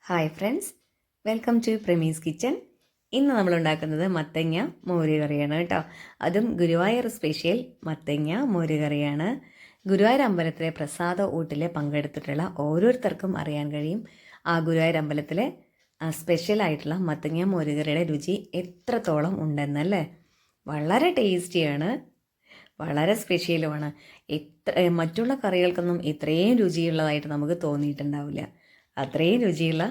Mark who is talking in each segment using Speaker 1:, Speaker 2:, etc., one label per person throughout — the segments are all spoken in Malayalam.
Speaker 1: Hi friends, welcome to Pramee's kitchen. ഇന്ന് നമ്മൾ ഉണ്ടാക്കുന്നത് മത്തങ്ങ മോര് കറിയാണ് കേട്ടോ. അതും ഗുരുവായൂർ സ്പെഷ്യൽ മത്തങ്ങ മോര് കറിയാണ്. ഗുരുവായൂർ അമ്പലത്തിലെ പ്രസാദ ഊട്ടിൽ പങ്കെടുത്തിട്ടുള്ള ഓരോരുത്തർക്കും അറിയാൻ കഴിയും ആ ഗുരുവായൂർ അമ്പലത്തിലെ സ്പെഷ്യലായിട്ടുള്ള മത്തങ്ങ മോര് കറിയുടെ രുചി എത്രത്തോളം ഉണ്ടെന്നല്ലേ. വളരെ ടേസ്റ്റിയാണ്, വളരെ സ്പെഷ്യലുമാണ്. മറ്റുള്ള കറികൾക്കൊന്നും ഇത്രയും രുചിയുള്ളതായിട്ട് നമുക്ക് തോന്നിയിട്ടുണ്ടാവില്ല. അത്രയും രുചിയുള്ള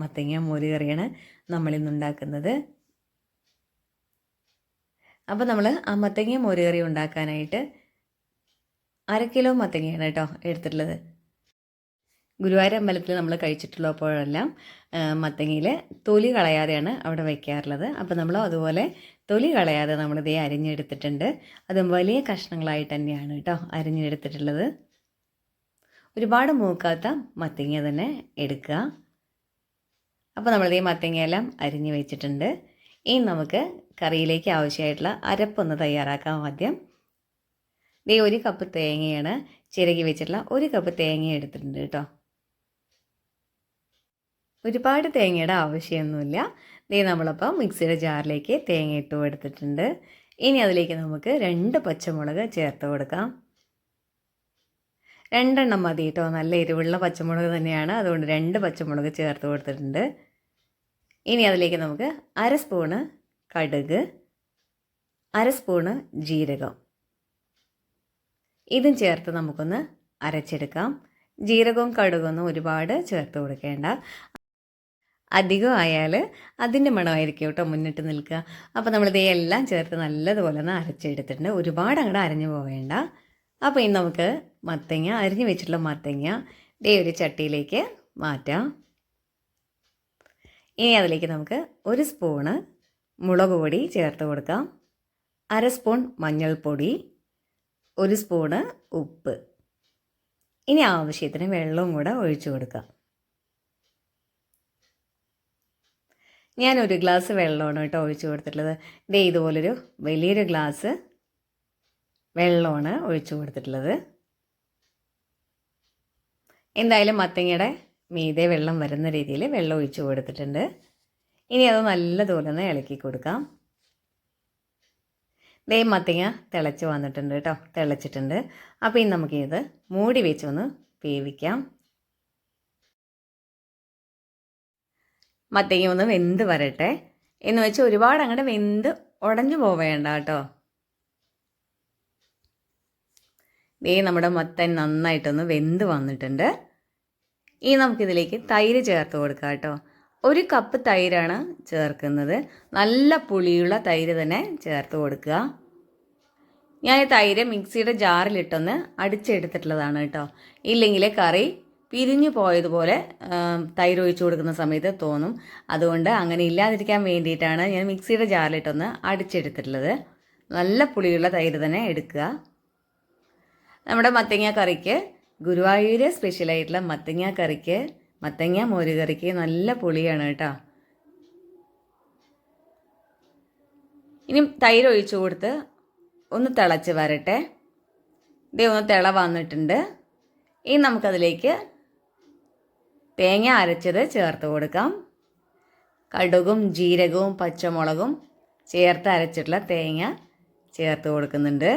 Speaker 1: മത്തങ്ങ മോര് കറിയാണ് നമ്മളിന്നുണ്ടാക്കുന്നത്. അപ്പോൾ നമ്മൾ ആ മത്തങ്ങ മോര് കറി ഉണ്ടാക്കാനായിട്ട് 1/2 കിലോ മത്തങ്ങയാണ് കേട്ടോ എടുത്തിട്ടുള്ളത്. ഗുരുവായൂർ അമ്പലത്തിൽ നമ്മൾ കഴിച്ചിട്ടുള്ളപ്പോഴെല്ലാം മത്തങ്ങയിൽ തൊലി കളയാതെയാണ് അവിടെ വയ്ക്കാറുള്ളത്. അപ്പോൾ നമ്മൾ അതുപോലെ തൊലി കളയാതെ നമ്മളിതേ അരിഞ്ഞെടുത്തിട്ടുണ്ട്. അതും വലിയ കഷ്ണങ്ങളായിട്ട് തന്നെയാണ് കേട്ടോ അരിഞ്ഞെടുത്തിട്ടുള്ളത്. ഒരുപാട് മൂക്കാത്ത മത്തങ്ങ തന്നെ എടുക്കുക. അപ്പോൾ നമ്മളിതേ മത്തങ്ങയെല്ലാം അരിഞ്ഞ് വെച്ചിട്ടുണ്ട്. ഇനി നമുക്ക് കറിയിലേക്ക് ആവശ്യമായിട്ടുള്ള അരപ്പൊന്ന് തയ്യാറാക്കാം. ആദ്യം ദേ 1 കപ്പ് തേങ്ങയാണ് ചിരകി വെച്ചിട്ടുള്ള 1 കപ്പ് തേങ്ങ എടുത്തിട്ടുണ്ട് കേട്ടോ. ഒരുപാട് തേങ്ങയുടെ ആവശ്യമൊന്നുമില്ല. ദേ നമ്മളപ്പോൾ മിക്സിയുടെ ജാറിലേക്ക് തേങ്ങ ഇട്ട് കൊടുത്തിട്ടുണ്ട്. ഇനി അതിലേക്ക് നമുക്ക് 2 പച്ചമുളക് ചേർത്ത് കൊടുക്കാം. 2 എണ്ണം മതി കേട്ടോ. നല്ല എരിവുള്ള പച്ചമുളക് തന്നെയാണ്, അതുകൊണ്ട് 2 പച്ചമുളക് ചേർത്ത് കൊടുത്തിട്ടുണ്ട്. ഇനി അതിലേക്ക് നമുക്ക് 1/2 സ്പൂണ് കടുക്, 1/2 സ്പൂണ് ജീരകം, ഇതും ചേർത്ത് നമുക്കൊന്ന് അരച്ചെടുക്കാം. ജീരകവും കടുകൊന്നും ഒരുപാട് ചേർത്ത് കൊടുക്കേണ്ട, അധികം ആയാൽ അതിൻ്റെ മണമായിരിക്കും കേട്ടോ മുന്നിട്ട് നിൽക്കുക. അപ്പോൾ നമ്മളിത് എല്ലാം ചേർത്ത് നല്ലതുപോലെ ഒന്ന് അരച്ചെടുത്തിട്ടുണ്ട്. ഒരുപാട് അങ്ങോട്ട് അരഞ്ഞു പോവേണ്ട. അപ്പോൾ ഇനി നമുക്ക് മത്തങ്ങ അരിഞ്ഞു വെച്ചിട്ടുള്ള മത്തങ്ങ ദേ ഒരു ചട്ടിയിലേക്ക് മാറ്റാം. ഇനി അതിലേക്ക് നമുക്ക് 1 സ്പൂണ് മുളക് പൊടി ചേർത്ത് കൊടുക്കാം, 1/2 സ്പൂൺ മഞ്ഞൾപ്പൊടി, 1 സ്പൂണ് ഉപ്പ്. ഇനി ആവശ്യത്തിന് വെള്ളവും കൂടെ ഒഴിച്ചു കൊടുക്കാം. ഞാൻ 1 ഗ്ലാസ് വെള്ളമാണ് കേട്ടോ ഒഴിച്ചു കൊടുത്തിട്ടുള്ളത്. ദേ ഇതുപോലൊരു വലിയൊരു ഗ്ലാസ് വെള്ളമാണ് ഒഴിച്ചു കൊടുത്തിട്ടുള്ളത്. എന്തായാലും മത്തങ്ങയുടെ മീതെ വെള്ളം വരുന്ന രീതിയിൽ വെള്ളം ഒഴിച്ചു കൊടുത്തിട്ടുണ്ട്. ഇനി അത് നല്ലതുപോലെ ഒന്ന് ഇളക്കി കൊടുക്കാം. ദേ മത്തങ്ങ തിളച്ച് വന്നിട്ടുണ്ട് കേട്ടോ, തിളച്ചിട്ടുണ്ട്. അപ്പോൾ ഇനി നമുക്കിത് മൂടി വെച്ചൊന്ന് വേവിക്കാം. മത്തങ്ങ ഒന്ന് വെന്ത് വരട്ടെ. എന്ന് വെച്ചാൽ ഒരുപാട് അങ്ങോട്ട് വെന്ത് ഉടഞ്ഞു പോവേണ്ട കേട്ടോ. ദേ നമ്മുടെ മത്തൻ നന്നായിട്ടൊന്ന് വെന്ത് വന്നിട്ടുണ്ട്. ഇനി നമുക്കിതിലേക്ക് തൈര് ചേർത്ത് കൊടുക്കാം കേട്ടോ. 1 കപ്പ് തൈരാണ് ചേർക്കുന്നത്. നല്ല പുളിയുള്ള തൈര് തന്നെ ചേർത്ത് കൊടുക്കുക. ഞാൻ തൈര് മിക്സിയുടെ ജാറിലിട്ടൊന്ന് അടിച്ചെടുത്തിട്ടുള്ളതാണ് കേട്ടോ. ഇല്ലെങ്കിൽ കറി പിരിഞ്ഞു പോയതുപോലെ തൈര് ഒഴിച്ചു കൊടുക്കുന്ന സമയത്ത് തോന്നും. അതുകൊണ്ട് അങ്ങനെ ഇല്ലാതിരിക്കാൻ വേണ്ടിയിട്ടാണ് ഞാൻ മിക്സിയുടെ ജാറിലിട്ടൊന്ന് അടിച്ചെടുത്തിട്ടുള്ളത്. നല്ല പുളിയുള്ള തൈര് തന്നെ എടുക്കുക. നമ്മുടെ മത്തങ്ങ കറിക്ക്, ഗുരുവായൂർ സ്പെഷ്യലായിട്ടുള്ള മത്തങ്ങ കറിക്ക്, മത്തങ്ങ മോര് കറിക്ക് നല്ല പുളിയാണ് കേട്ടോ. ഇനി തൈര് ഒഴിച്ചു കൊടുത്ത് ഒന്ന് തിളച്ച് വരട്ടെ. ഇതേ ഒന്ന് തിള വന്നിട്ടുണ്ട്. ഇനി നമുക്കതിലേക്ക് തേങ്ങ അരച്ചത് ചേർത്ത് കൊടുക്കാം. കടുകും ജീരകവും പച്ചമുളകും ചേർത്ത് അരച്ചിട്ടുള്ള തേങ്ങ ചേർത്ത് കൊടുക്കുന്നുണ്ട്.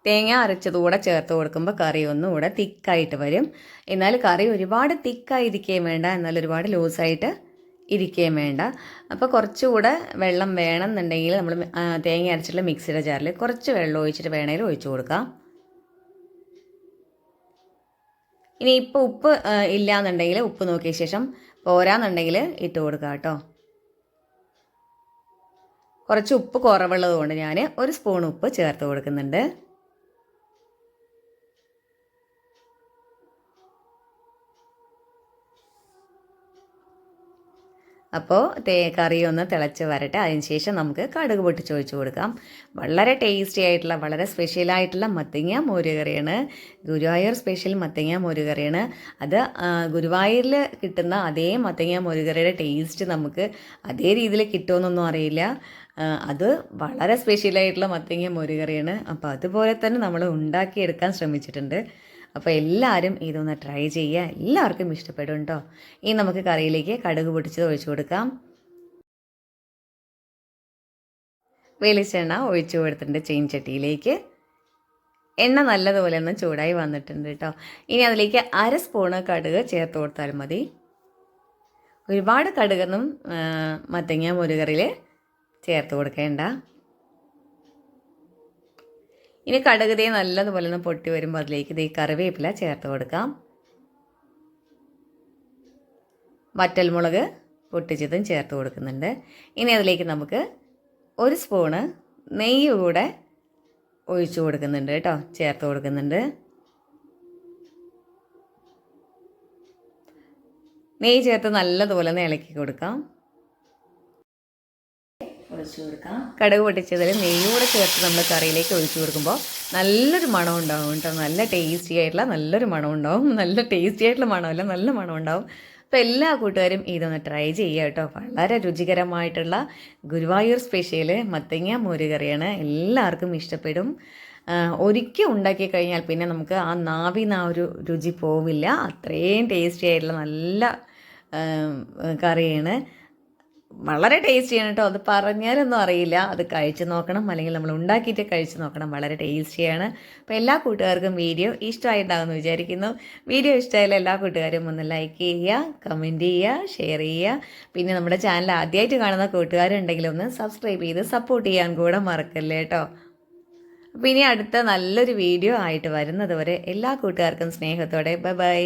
Speaker 1: തേങ്ങ അരച്ചതുകൂടെ ചേർത്ത് കൊടുക്കുമ്പോൾ കറി ഒന്നുകൂടെ തിക്കായിട്ട് വരും. എന്നാൽ കറി ഒരുപാട് തിക്കായിരിക്കുകയും വേണ്ട, എന്നാൽ ഒരുപാട് ലൂസായിട്ട് ഇരിക്കുകയും വേണ്ട. അപ്പോൾ കുറച്ചുകൂടെ വെള്ളം വേണമെന്നുണ്ടെങ്കിൽ നമ്മൾ തേങ്ങ അരച്ചിട്ടുള്ള മിക്സിയുടെ ജാറിൽ കുറച്ച് വെള്ളം ഒഴിച്ചിട്ട് വേണമെങ്കിൽ ഒഴിച്ചു കൊടുക്കാം. ഇനി ഇപ്പോൾ ഉപ്പ് ഇല്ലയെന്നുണ്ടെങ്കിൽ ഉപ്പ് നോക്കിയ ശേഷം പോരാന്നുണ്ടെങ്കിൽ ഇട്ട് കൊടുക്കാം കേട്ടോ. കുറച്ച് ഉപ്പ് കുറവുള്ളത് കൊണ്ട് ഞാൻ 1 സ്പൂൺ ഉപ്പ് ചേർത്ത് കൊടുക്കുന്നുണ്ട്. അപ്പോൾ കറി ഒന്ന് തിളച്ച് വരട്ടെ. അതിനുശേഷം നമുക്ക് കടുക് പൊട്ടിച്ചൊഴിച്ച് കൊടുക്കാം. വളരെ ടേസ്റ്റി ആയിട്ടുള്ള, വളരെ സ്പെഷ്യലായിട്ടുള്ള മത്തങ്ങ മോര് കറിയാണ്. ഗുരുവായൂർ സ്പെഷ്യൽ മത്തങ്ങ മോര് കറിയാണ്. അത് ഗുരുവായൂരിൽ കിട്ടുന്ന അതേ മത്തങ്ങ മോര് കറിയുടെ ടേസ്റ്റ് നമുക്ക് അതേ രീതിയിൽ കിട്ടുമെന്നൊന്നും അറിയില്ല. അത് വളരെ സ്പെഷ്യലായിട്ടുള്ള മത്തങ്ങ മോര് കറിയാണ്. അപ്പോൾ അതുപോലെ തന്നെ നമ്മൾ ഉണ്ടാക്കിയെടുക്കാൻ ശ്രമിച്ചിട്ടുണ്ട്. അപ്പോൾ എല്ലാവരും ഇതൊന്ന് ട്രൈ ചെയ്യുക, എല്ലാവർക്കും ഇഷ്ടപ്പെടും കേട്ടോ. ഇനി നമുക്ക് കറിയിലേക്ക് കടുക് പൊട്ടിച്ചത് ഒഴിച്ചു കൊടുക്കാം. വെളിച്ചെണ്ണ ഒഴിച്ചു കൊടുത്തിട്ടുണ്ട് ചീനച്ചട്ടിയിലേക്ക്. എണ്ണ നല്ലതുപോലെ ഒന്ന് ചൂടായി വന്നിട്ടുണ്ട് കേട്ടോ. ഇനി അതിലേക്ക് 1/2 സ്പൂണ് കടുക് ചേർത്ത് കൊടുത്താലും മതി. ഒരുപാട് കടുകൊന്നും മത്തങ്ങ മോരുകറിയിൽ ചേർത്ത് കൊടുക്കേണ്ട. ഇനി കടുക് നല്ലതുപോലെ ഒന്ന് പൊട്ടി വരുമ്പോൾ അതിലേക്ക് കറിവേപ്പില ചേർത്ത് കൊടുക്കാം. വറ്റൽമുളക് പൊട്ടിച്ചതും ചേർത്ത് കൊടുക്കുന്നുണ്ട്. ഇനി അതിലേക്ക് നമുക്ക് 1 സ്പൂണ് നെയ്യ് കൂടെ ഒഴിച്ചു കൊടുക്കുന്നുണ്ട് കേട്ടോ, ചേർത്ത് കൊടുക്കുന്നുണ്ട്. നെയ്യ് ചേർത്ത് നല്ലതുപോലെ ഒന്ന് ഇളക്കി കൊടുക്കാം. ഒഴിച്ചു കൊടുക്കാം. കടുക് പൊട്ടിച്ചതിൽ നെയ്യ് കൂടെ ചേർത്ത് നമ്മൾ കറിയിലേക്ക് ഒഴിച്ചു കൊടുക്കുമ്പോൾ നല്ലൊരു മണം ഉണ്ടാവും കേട്ടോ. നല്ല ടേസ്റ്റി ആയിട്ടുള്ള നല്ലൊരു മണം ഉണ്ടാവും. നല്ല ടേസ്റ്റി ആയിട്ടുള്ള മണമല്ല, നല്ല മണം ഉണ്ടാവും. അപ്പോൾ എല്ലാ കൂട്ടുകാരും ഇതൊന്ന് ട്രൈ ചെയ്യുക കേട്ടോ. വളരെ രുചികരമായിട്ടുള്ള ഗുരുവായൂർ സ്പെഷ്യൽ മത്തങ്ങ മോരുകറിയാണ്. എല്ലാവർക്കും ഇഷ്ടപ്പെടും. ഒരിക്കൽ ഉണ്ടാക്കി കഴിഞ്ഞാൽ പിന്നെ നമുക്ക് ആ നാവിന്ന് ആ ഒരു രുചി പോവില്ല. അത്രയും ടേസ്റ്റി ആയിട്ടുള്ള നല്ല കറിയാണ്. വളരെ ടേസ്റ്റിയാണ് കേട്ടോ. അത് പറഞ്ഞാലൊന്നും അറിയില്ല, അത് കഴിച്ച് നോക്കണം, അല്ലെങ്കിൽ നമ്മൾ ഉണ്ടാക്കിയിട്ട് കഴിച്ച് നോക്കണം. വളരെ ടേസ്റ്റിയാണ്. അപ്പോൾ എല്ലാ കൂട്ടുകാർക്കും വീഡിയോ ഇഷ്ടമായിട്ടുണ്ടാകുമെന്ന് വിചാരിക്കുന്നു. വീഡിയോ ഇഷ്ടമായാലും എല്ലാ കൂട്ടുകാരും ഒന്ന് ലൈക്ക് ചെയ്യുക, കമൻറ്റ് ചെയ്യുക, ഷെയർ ചെയ്യുക. പിന്നെ നമ്മുടെ ചാനൽ ആദ്യമായിട്ട് കാണുന്ന കൂട്ടുകാരുണ്ടെങ്കിൽ ഒന്ന് സബ്സ്ക്രൈബ് ചെയ്ത് സപ്പോർട്ട് ചെയ്യാൻ കൂടെ മറക്കല്ലേ കേട്ടോ. അപ്പോൾ ഇനി അടുത്ത നല്ലൊരു വീഡിയോ ആയിട്ട് വരുന്നത് വരെ എല്ലാ കൂട്ടുകാർക്കും സ്നേഹത്തോടെ ബൈ ബൈ.